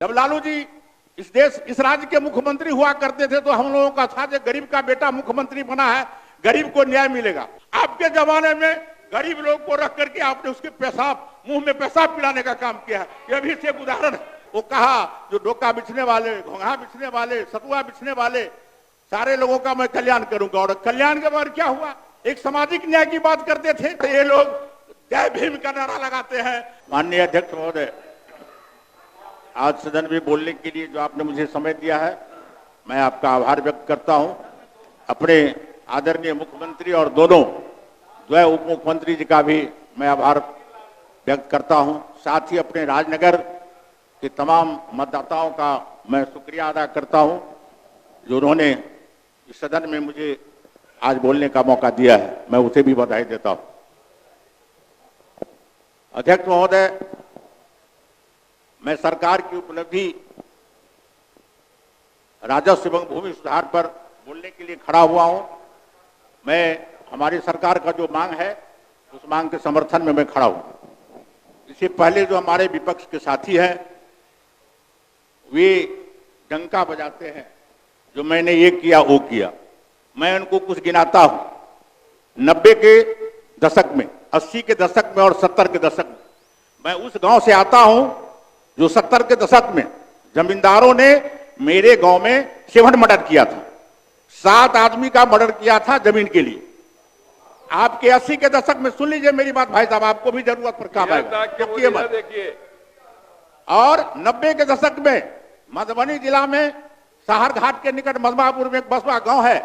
जब लालू जी इस राज्य के मुख्यमंत्री हुआ करते थे तो हम लोगों का था जो गरीब का बेटा मुख्यमंत्री बना है, गरीब को न्याय मिलेगा। आपके जमाने में गरीब लोग को रख करके आपने उसके मुंह में पेशाब पिलाने का काम किया है। यह भी एक उदाहरण है। वो कहा जो डोका बिछने वाले, घोंघा बिछने वाले, सतुआ बिछने वाले सारे लोगों का मैं कल्याण करूंगा। और कल्याण के बाद क्या हुआ? एक सामाजिक न्याय की बात करते थे तो ये लोग जय भीम का नारा लगाते हैं। माननीय अध्यक्ष महोदय, आज सदन में बोलने के लिए जो आपने मुझे समय दिया है, मैं आपका आभार व्यक्त करता हूं। अपने आदरणीय मुख्यमंत्री और दोनों द्वय उप मुख्यमंत्री जी का भी मैं आभार व्यक्त करता हूं। साथ ही अपने राजनगर के तमाम मतदाताओं का मैं शुक्रिया अदा करता हूं जो उन्होंने इस सदन में मुझे आज बोलने का मौका दिया है। मैं उसे भी बधाई देता हूं। अध्यक्ष महोदय, मैं सरकार की उपलब्धि राजस्व एवं भूमि सुधार पर बोलने के लिए खड़ा हुआ हूं। मैं हमारी सरकार का जो मांग है उस मांग के समर्थन में मैं खड़ा हूं। इससे पहले जो हमारे विपक्ष के साथी हैं वे डंका बजाते हैं जो मैंने ये किया वो किया। मैं उनको कुछ गिनाता हूं। 90 के दशक में, 80 के दशक में और 70 के दशक में मैं उस गांव से आता हूं जो 70 के दशक में जमींदारों ने मेरे गांव में 7 मर्डर किया था। 7 आदमी का मर्डर किया था जमीन के लिए। आपके 80 के दशक में, सुन लीजिए मेरी बात भाई साहब, आपको भी जरूरत पर काम आएगा। और 90 के दशक में मधुबनी जिला में साहर घाट के निकट मधमापुर में एक बसवा गांव है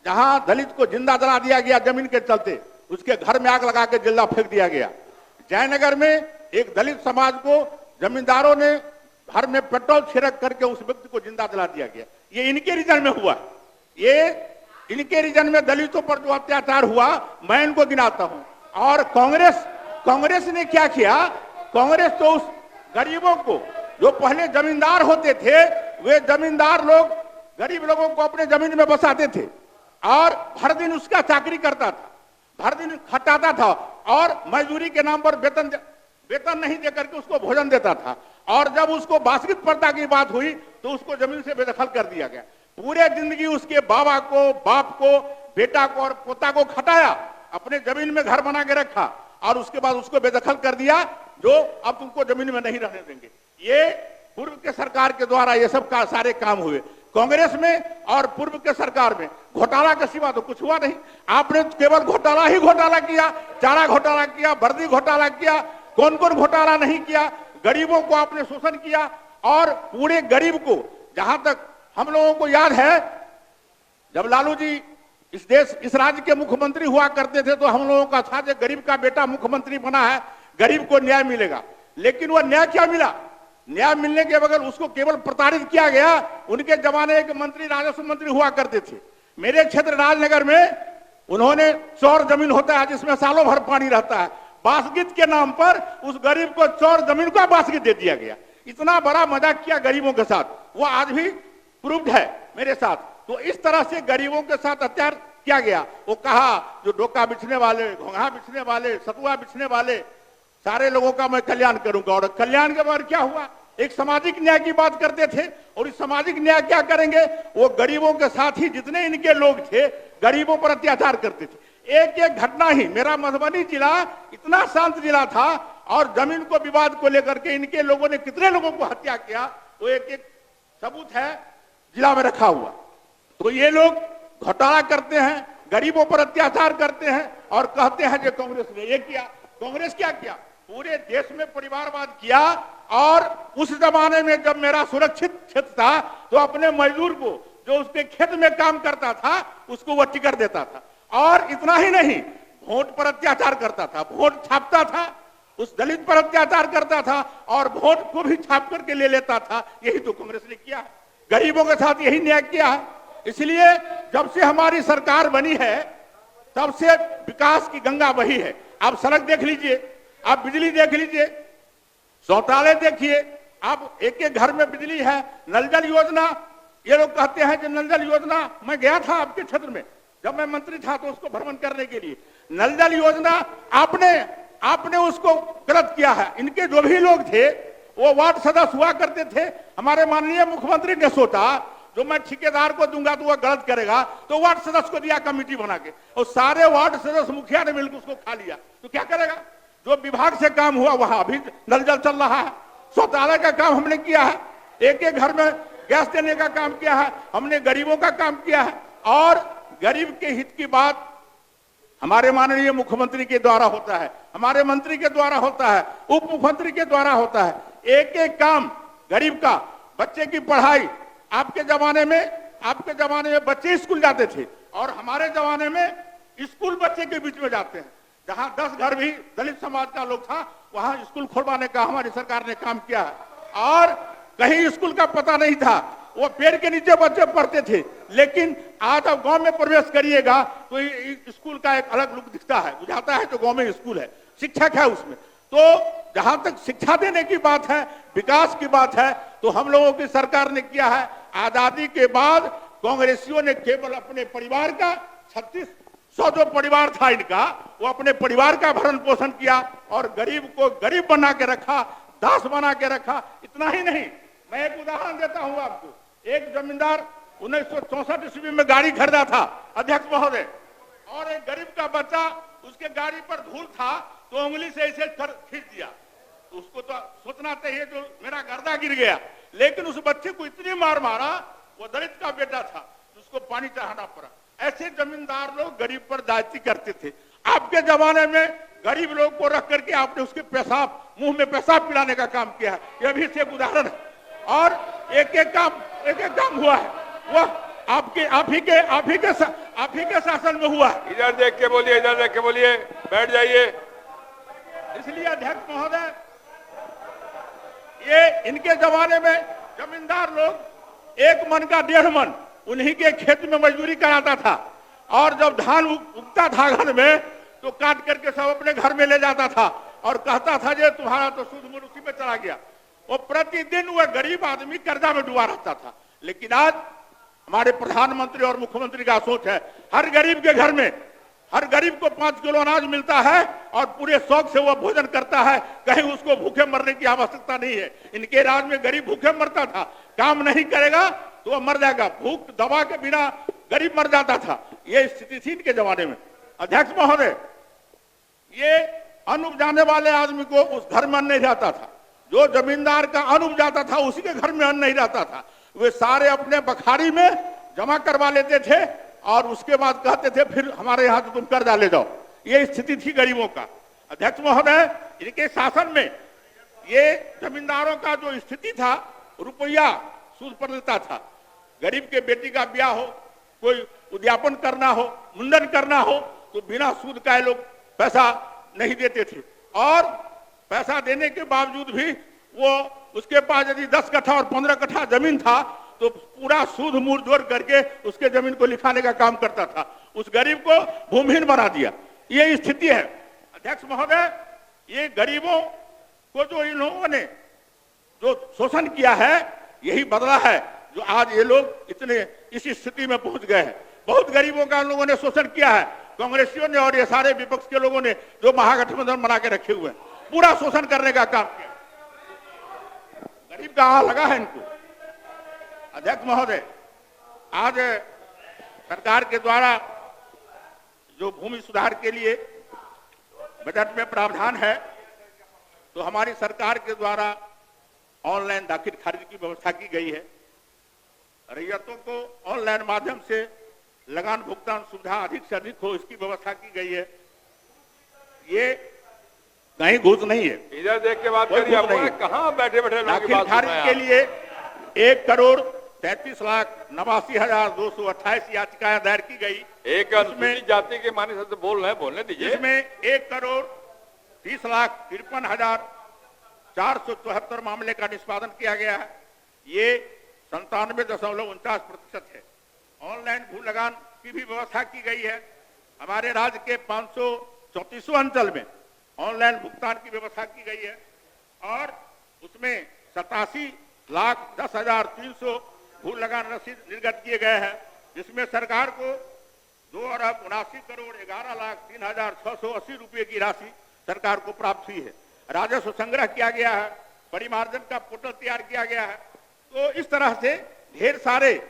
जहां दलित को जिंदा जला दिया गया जमीन के चलते। उसके घर में आग लगा के जिंदा फेंक दिया गया। जयनगर में एक दलित समाज को जमींदारों ने घर में पेट्रोल छिड़क करके उस व्यक्ति को जिंदा जला दिया गया। ये इनके रीजन में हुआ। ये इनके रीजन में दलितों पर जो अत्याचार हुआ मैं इनको गिनाता हूं। और कांग्रेस ने क्या किया? कांग्रेस तो उस गरीबों को जो पहले जमींदार होते थे, वे जमींदार लोग गरीब लोगों को अपने जमीन में बसाते थे और हर दिन उसका चाकरी करता था, हर दिन खटाता था और मजदूरी के नाम पर वेतन नहीं देकर के उसको भोजन देता था। और जब उसको बासगित प्रथा की बात हुई तो उसको जमीन से बेदखल कर दिया गया। पूरे जिंदगी उसके बाबा को, बाप को, बेटा को और पोता को खटाया, अपने जमीन में घर बना के रखा और उसके बाद उसको बेदखल कर दिया जो अब तुमको जमीन में नहीं रहने देंगे। ये पूर्व के सरकार के द्वारा ये सब सारे काम हुए। कांग्रेस में और पूर्व के सरकार में घोटाला के सिवा तो कुछ हुआ नहीं। आपने केवल घोटाला ही घोटाला किया। चारा घोटाला किया, वर्दी घोटाला किया, कौन कौन घोटाला नहीं किया। गरीबों को आपने शोषण किया और पूरे गरीब को, जहां तक हम लोगों को याद है जब लालू जी इस राज्य के मुख्यमंत्री हुआ करते थे तो हम लोगों का था जो गरीब का बेटा मुख्यमंत्री बना है, गरीब को न्याय मिलेगा। लेकिन वह न्याय क्या मिला? न्याय मिलने के बगैर उसको केवल प्रताड़ित किया गया। उनके जमाने के मंत्री राजस्व मंत्री हुआ करते थे। मेरे क्षेत्र राजनगर में उन्होंने चौर जमीन होता है जिसमें सालों भर पानी रहता है, बासगित के नाम पर उस गरीब को चौर जमीन का बासगित दे दिया गया। इतना बड़ा मजाक किया गरीबों के साथ, वो आज भी प्रूव्ड है मेरे साथ। तो इस तरह से गरीबों के साथ अत्याचार किया गया। वो कहा जो डोका बिछने वाले, घोंघा बिछने वाले, सतुआ बिछने वाले सारे लोगों का मैं कल्याण करूंगा। और कल्याण के बाद क्या हुआ? एक सामाजिक न्याय की बात करते थे और इस सामाजिक न्याय क्या करेंगे? वो गरीबों के साथ ही जितने इनके लोग थे गरीबों पर अत्याचार करते थे। एक एक घटना ही, मेरा मधुबनी जिला इतना शांत जिला था और जमीन को विवाद को लेकर के इनके लोगों ने कितने लोगों को हत्या किया वो एक एक सबूत है जिला में रखा हुआ। तो ये लोग घोटाला करते हैं, गरीबों पर अत्याचार करते हैं और कहते हैं जो कांग्रेस ने ये किया। कांग्रेस क्या किया? पूरे देश में परिवारवाद किया। और उस जमाने में जब मेरा सुरक्षित क्षेत्र था तो अपने मजदूर को जो उसके खेत में काम करता था उसको वह टिकट देता था। और इतना ही नहीं, वोट पर अत्याचार करता था, वोट छापता था, उस दलित पर अत्याचार करता था और वोट को भी छाप करके ले लेता था। यही तो कांग्रेस ने किया, गरीबों के साथ यही न्याय किया। इसलिए जब से हमारी सरकार बनी है तब से विकास की गंगा बही है। आप सड़क देख लीजिए, आप बिजली देख लीजिए, शौचालय देखिए, आप एक एक घर में बिजली है। नल जल योजना, ये लोग कहते हैं कि नल जल योजना, मैं गया था आपके क्षेत्र में जब मैं मंत्री था तो उसको भ्रमण करने के लिए। नल जल योजना आपने उसको गलत किया है। इनके जो भी लोग थे वो वार्ड सदस्य हुआ करते थे। हमारे माननीय मुख्यमंत्री ने सोचा जो मैं ठेकेदार को दूंगा तो वह गलत करेगा, तो वार्ड सदस्य को दिया कमेटी बना के, और सारे वार्ड सदस्य मुखिया ने मिलकर उसको खा लिया। तो क्या करेगा? जो विभाग से काम हुआ वहां अभी नल जल चल रहा है, शौचालय का काम हमने किया है, एक एक घर में गैस देने का काम किया है, हमने गरीबों का काम किया है, और गरीब के हित की बात हमारे माननीय मुख्यमंत्री के द्वारा होता है, हमारे मंत्री के द्वारा होता है, उप मुख्यमंत्री के द्वारा होता है। एक एक काम गरीब का, बच्चे की पढ़ाई, आपके जमाने में बच्चे स्कूल जाते थे, और हमारे जमाने में स्कूल बच्चे के बीच में जाते हैं। जहां 10 घर भी दलित समाज का लोग था, वहां स्कूल खोलवाने का हमारी सरकार ने काम किया है। और कहीं स्कूल का पता नहीं था, वो पेड़ के नीचे बच्चे पढ़ते थे, लेकिन आज अब गांव में प्रवेश करिएगा तो स्कूल का एक अलग लुक दिखता है, बुझाता है तो गांव में स्कूल है, शिक्षक है उसमें। तो जहां तक शिक्षा देने की बात है, विकास की बात है, तो हम लोगों की सरकार ने किया है। आजादी के बाद कांग्रेसियों ने केवल अपने परिवार का 3600 जो परिवार था इनका, वो अपने परिवार का भरण पोषण किया और गरीब को गरीब बना के रखा, दास बना के रखा। इतना ही नहीं, मैं एक उदाहरण देता हूं आपको। एक जमींदार 1964 ईस्वी में गाड़ी खरीदा था अध्यक्ष महोदय, और एक गरीब का बच्चा उसके गाड़ी पर धूल था तो उंगली से ऐसे खींच दिया, तो उसको तो सोचना चाहिए जो मेरा गर्दा गिर गया, लेकिन उस बच्चे को इतनी मार मारा, वो दलित का बेटा था, उसको पानी चढ़ाना पड़ा। ऐसे जमींदार लोग गरीब पर जाति करते थे। आपके जमाने में गरीब लोग को रख करके आपने उसके पेशाब, मुंह में पेशाब पिलाने का काम किया है, यह भी एक उदाहरण है। और एक एक काम हुआ है, वह आप ही के शासन में हुआ है। इधर देख के बोलिए, इधर देख के बोलिए, बैठ जाइए। इसलिए अध्यक्ष महोदय, ये इनके जमाने में जमींदार लोग 1 मन का 1.5 मन उन्हीं के खेत में मजदूरी कराता था, और जब धान उगता था घर में तो काट करके सब अपने घर में ले जाता था और कहता था जे तुम्हारा तो शुद्ध मूल उसी में चला गया। वो प्रतिदिन वह गरीब आदमी कर्जा में डूबा रहता था। लेकिन आज हमारे प्रधानमंत्री और मुख्यमंत्री का सोच है, हर गरीब के घर में हर गरीब को 5 किलो अनाज मिलता है और पूरे शौक से वह भोजन करता है, कहीं उसको भूखे मरने की आवश्यकता नहीं है। इनके राज में गरीब भूखे मरता था, काम नहीं करेगा तो वह मर जाएगा, भूख दवा के बिना गरीब मर जाता था। ये स्थिति थी इनके जमाने में। अध्यक्ष महोदय, ये अन्न उपजाने वाले आदमी को उस घर में अन्न नहीं रहता था, जो जमींदार का अन्न उपजाता था उसी के घर में अन्न नहीं रहता था। वे सारे अपने बखारी में जमा करवा लेते थे और उसके बाद कहते थे फिर हमारे यहाँ से तुम कर्जा ले जाओ। ये स्थिति थी गरीबों का। अध्यक्ष महोदय, इनके शासन में ये जमींदारों का जो स्थिति था, रुपया सूद पर लेता था। गरीब के बेटी का ब्याह हो, कोई उद्यापन करना हो, मुंडन करना हो, तो बिना सूद का लोग पैसा नहीं देते थे, और पैसा देने के बावजूद भी वो उसके पास यदि 10 कट्ठा और 15 कट्ठा जमीन था तो पूरा सूद मूल जोड़ करके उसके जमीन को लिखाने का काम करता था। उस गरीब को भूमिहीन बना दिया। ये स्थिति है। अध्यक्ष महोदय, ये गरीबों को जो इन लोगों ने जो शोषण किया है, यही बदला है जो आज ये लोग इतने इस स्थिति में पहुंच गए हैं। बहुत गरीबों का इन लोगों ने शोषण किया है, कांग्रेसियों ने और ये सारे विपक्ष के लोगों ने जो महागठबंधन बना के रखे हुए हैं, पूरा शोषण करने का काम किया। गरीब का हाथ लगा है इनको। अध्यक्ष महोदय, आज सरकार के द्वारा जो भूमि सुधार के लिए बजट में प्रावधान है, तो हमारी सरकार के द्वारा ऑनलाइन दाखिल खारिज की व्यवस्था की गई है। रैयतों को ऑनलाइन माध्यम से लगान भुगतान सुविधा अधिक से अधिक हो, इसकी व्यवस्था की गई है। ये कहीं घूस नहीं है। इधर देख के बात करिए, कहाँ बैठे बैठे दाखिल खारिज के लिए 1,33,89,228 याचिकाएं दायर की गई। एक अनुसूचित जाति के माने से बोल रहे हैं, बोलने दीजिए। इसमें 1,30,53,474 मामले का निष्पादन किया गया है। ये 97.49% है। ऑनलाइन भू लगान की भी व्यवस्था की गई है। हमारे राज्य के 534 अंचल में ऑनलाइन भुगतान की व्यवस्था की गई है, और उसमें 87,10,300 भू लगान रसीद निर्गत किए गए हैं, जिसमें सरकार को 2,79,11,03,680 रुपये की राशि सरकार को प्राप्त हुई है। राजस्व संग्रह किया गया है परिमार्जन का पोर्टल तैयार किया गया है। तो इस तरह से ढेर सारे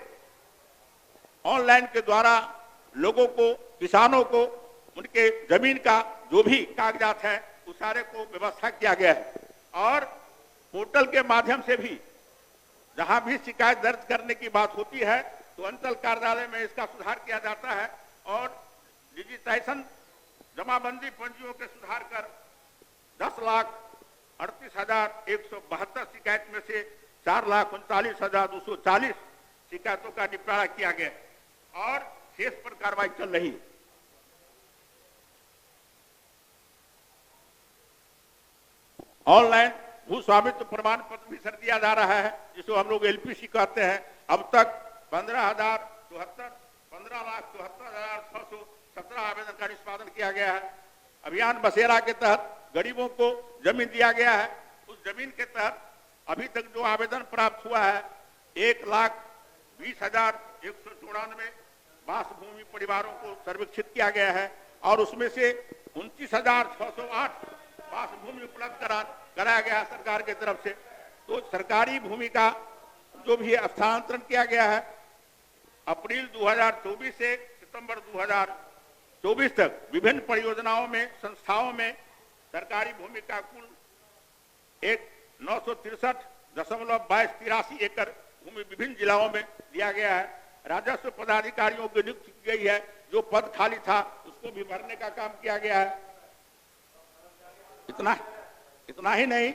ऑनलाइन के द्वारा लोगों को, किसानों को उनके जमीन का जो भी कागजात है उस सारे को व्यवस्था किया गया है। और पोर्टल के माध्यम से भी जहां भी शिकायत दर्ज करने की बात होती है तो अंचल कार्यालय में इसका सुधार किया जाता है और डिजिटाइजेशन जमाबंदी पंजियों के सुधार कर 10,38,172 शिकायत में से 4,39,240 शिकायतों का निपटारा किया गया और शेष पर कार्रवाई चल रही है। ऑनलाइन भू स्वामित्व प्रमाण पत्र भी सर दिया जा रहा है, जिसको हम लोग एलपीसी कहते हैं। अब तक 15,74,617 आवेदन का निष्पादन किया गया है। अभियान बसेरा के तहत गरीबों को जमीन दिया गया है। उस जमीन के तहत अभी तक जो आवेदन प्राप्त हुआ है 1,20,194 बास भूमि परिवारों को सर्वेक्षित किया गया है और उसमें से 29,608 बास भूमि उपलब्ध कराया गया सरकार की तरफ से। तो सरकारी भूमि का जो भी हस्तांतरण किया गया है अप्रैल 2024 से सितंबर 2024 तक विभिन्न परियोजनाओं में, संस्थाओं में सरकारी भूमि का कुल 963.2283 एकड़ भूमि विभिन्न जिलाओं में दिया गया है। राजस्व पदाधिकारियों की नियुक्ति की गई है। जो पद खाली था उसको भी भरने का काम किया गया है। इतना ही नहीं,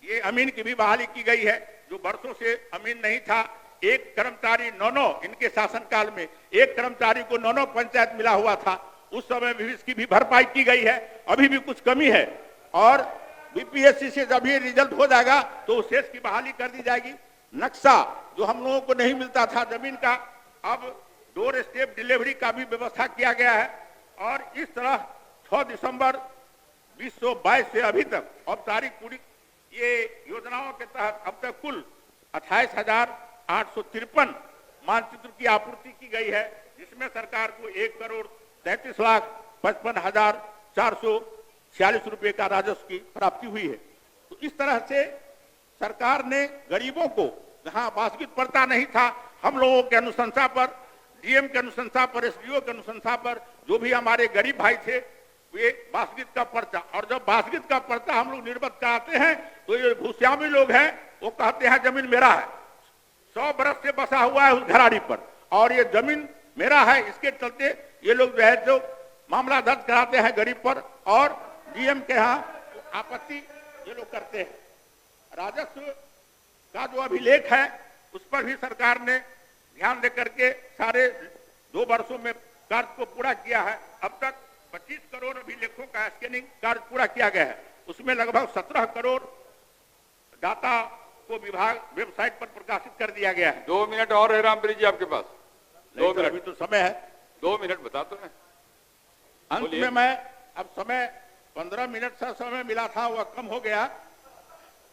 ये अमीन की भी बहाली की गई है। जो वर्षों से अमीन नहीं था, एक कर्मचारी 9 इनके शासनकाल में एक कर्मचारी को 9 पंचायत मिला हुआ था, उस समय भी इसकी भी भरपाई की गई है। अभी भी कुछ कमी है और बीपीएससी से जब ये रिजल्ट हो जाएगा तो शेष की बहाली कर दी जाएगी। नक्शा जो हम लोगों को नहीं मिलता था जमीन का, अब डोर स्टेप डिलीवरी का भी व्यवस्था किया गया है। और इस तरह 6 दिसंबर 2022 से अभी तक औपचारिक पूरी ये योजनाओं के तहत अब तक कुल 28,853 मानचित्र की आपूर्ति की गई है, जिसमें सरकार को 1,33,55,446 रुपए का राजस्व की प्राप्ति हुई है। तो इस तरह से सरकार ने गरीबों को, जहां वास्तविक पड़ता नहीं था, हम लोगों के अनुशंसा पर, डीएम के अनुशंसा पर, एसडीओ के अनुशंसा पर जो भी हमारे गरीब भाई थे वे वास्तविक का पर्चा, और जब वास्तविक का पर्चा हम लोग निर्गत कराते हैं तो ये भूस्वामी लोग हैं वो कहते हैं जमीन मेरा है, 100 बरस से बसा हुआ है उस घराड़ी पर और ये जमीन मेरा है। इसके चलते ये लोग जो है जो मामला दर्ज कराते हैं गरीब पर और डीएम के यहाँ आपत्ति ये लोग करते हैं। राजस्व का जो अभिलेख है उस पर भी सरकार ने ध्यान दे करके सारे 2 वर्षों में कार्य को पूरा किया है। अब तक 25 करोड़ अभिलेखों का स्कैनिंग कार्य पूरा किया गया है। उसमें लगभग 17 करोड़ डाटा को विभाग वेबसाइट पर प्रकाशित कर दिया गया है। 2 मिनट और है रामप्रीत जी आपके पास। 2 मिनट अभी तो समय है, 2 मिनट बता तो है। अंत में मैं अब समय 15 मिनट सा समय मिला था वह कम हो गया,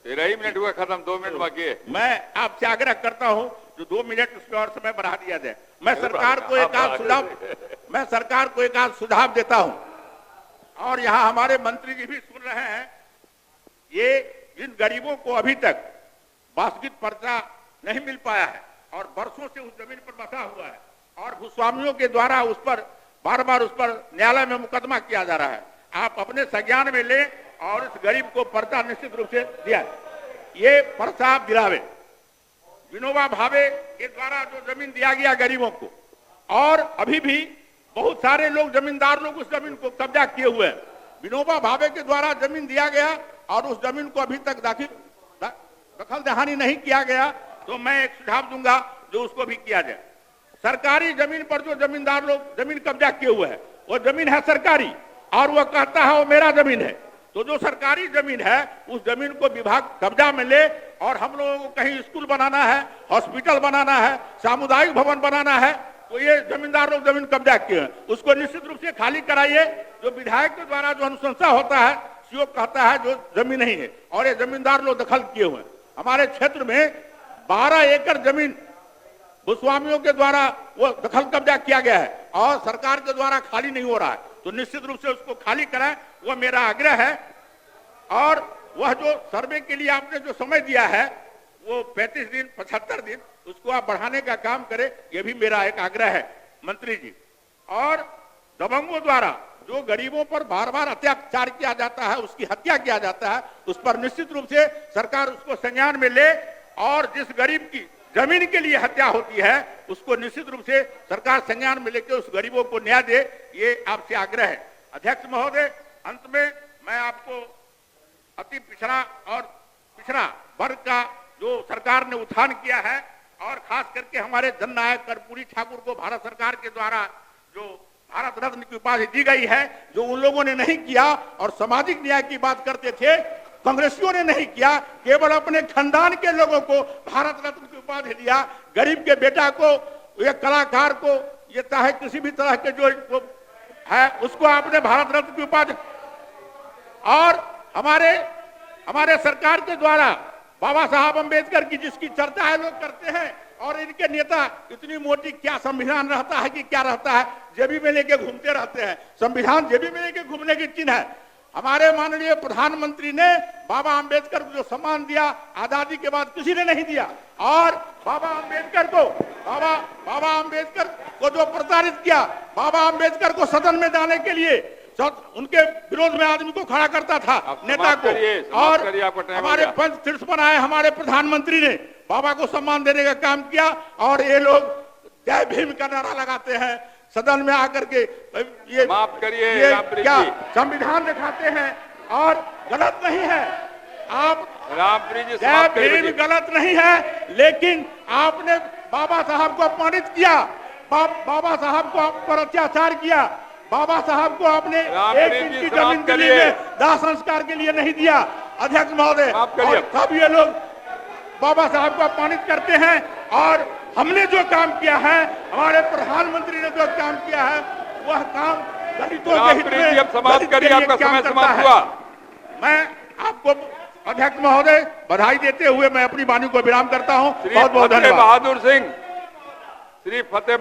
13 ही मिनट हुआ खत्म, 2 मिनट बाकी है। मैं आपसे आग्रह करता हूं जो 2 मिनट उसमें और समय बढ़ा दिया जाए। मैं सरकार को एक आध सुझाव देता हूं और यहाँ हमारे मंत्री जी भी सुन रहे हैं। ये जिन गरीबों को अभी तक वास्तविक पर्चा नहीं मिल पाया है और वर्षों से उस जमीन पर बसा हुआ है और भूस्वामियों के द्वारा उस पर बार बार उस पर न्यायालय में मुकदमा किया जा रहा है, आप अपने संज्ञान में ले और इस गरीब को पर्चा निश्चित रूप से दिया। ये पर्चा आप दिलावे। विनोबा भावे के द्वारा जो जमीन दिया गया गरीबों को, और अभी भी बहुत सारे लोग, जमींदार लोग उस जमीन को कब्जा किए हुए हैं। विनोबा भावे के द्वारा जमीन दिया गया और उस जमीन को अभी तक दखल दहानी नहीं किया गया, तो मैं एक सुझाव दूंगा जो उसको भी किया जाए। सरकारी जमीन पर जो जमींदार लोग जमीन कब्जा किए हुए हैं वो जमीन है सरकारी और वह कहता है वो मेरा जमीन है, तो जो सरकारी जमीन है उस जमीन को विभाग कब्जा में ले और हम लोगों को कहीं स्कूल बनाना है, हॉस्पिटल बनाना है, सामुदायिक भवन बनाना है, तो ये जमींदार लोग जमीन कब्जा किए हैं उसको निश्चित रूप से खाली कराइए। जो विधायक के द्वारा जो अनुशंसा होता है सीओ कहता है जो जमीन नहीं है और ये जमींदार लोग दखल किए हुए हैं। हमारे क्षेत्र में 12 एकड़ जमीन भूस्वामियों के द्वारा वो दखल कब्जा किया गया है और सरकार के द्वारा खाली नहीं हो रहा है, तो निश्चित रूप से उसको खाली कराएं, वो मेरा आग्रह है। और वह जो सर्वे के लिए आपने जो समय दिया है वो 35 दिन 75 दिन उसको आप बढ़ाने का काम करें, यह भी मेरा एक आग्रह है मंत्री जी। और दबंगों द्वारा जो गरीबों पर बार बार अत्याचार किया जाता है, उसकी हत्या किया जाता है, उस पर निश्चित रूप से सरकार उसको संज्ञान में ले और जिस गरीब की जमीन के लिए हत्या होती है उसको निश्चित रूप से सरकार संज्ञान में लेकर उस गरीबों को न्याय दे, ये आपसे आग्रह है। अध्यक्ष महोदय, अंत में मैं आपको अति पिछड़ा वर्ग का जो सरकार ने उत्थान किया है और खास करके हमारे जननायक कर्पूरी ठाकुर को भारत सरकार के द्वारा जो भारत रत्न की उपाधि दी गई है, जो उन लोगों ने नहीं किया और सामाजिक न्याय की बात करते थे, कांग्रेसियों ने नहीं किया, केवल अपने खानदान के लोगों को भारत रत्न की उपाधि दिया। गरीब के बेटा को, एक कलाकार को, ये चाहे किसी भी तरह के जो है उसको आपने भारत रत्न की उपाधि। और हमारे सरकार के द्वारा बाबा साहब अंबेडकर की जिसकी चर्चा है लोग करते हैं, और इनके नेता इतनी मोटी क्या संविधान रहता है कि क्या रहता है, जेबी में लेके घूमते रहते हैं। संविधान जेबी में लेके घूमने की चिन्ह है। हमारे माननीय प्रधानमंत्री ने बाबा अंबेडकर को जो सम्मान दिया आजादी के बाद किसी ने नहीं दिया, और बाबा अंबेडकर को जो प्रताड़ित किया, बाबा अंबेडकर को सदन में जाने के लिए उनके विरोध में आदमी को खड़ा करता था, नेता को। और हमारे पंच तीर्थ बनाए हमारे प्रधानमंत्री ने बाबा को सम्मान देने का काम किया, और ये लोग जय भीम का नारा लगाते हैं सदन में आकर के। ये माफ करिए, ये क्या संविधान दिखाते हैं और गलत नहीं है। आप रामप्रीत जी जय भीम गलत नहीं है, लेकिन आपने बाबा साहब को अपमानित किया, बाबा साहब को आप पर अत्याचार किया, बाबा साहब को आपने एक इंच की जमीन के लिए दाह संस्कार के लिए नहीं दिया। अध्यक्ष महोदय, सब ये लोग बाबा साहब को अपमानित करते हैं, और हमने जो काम किया है, हमारे प्रधानमंत्री ने जो काम किया है, वह काम दलितों के हित में, समाप्त करिए, आपका समय समाप्त हुआ। मैं आपको अध्यक्ष महोदय बधाई देते हुए मैं अपनी वाणी को विराम करता हूं। बहुत बहुत धन्यवाद। बहादुर सिंह, श्री फतेह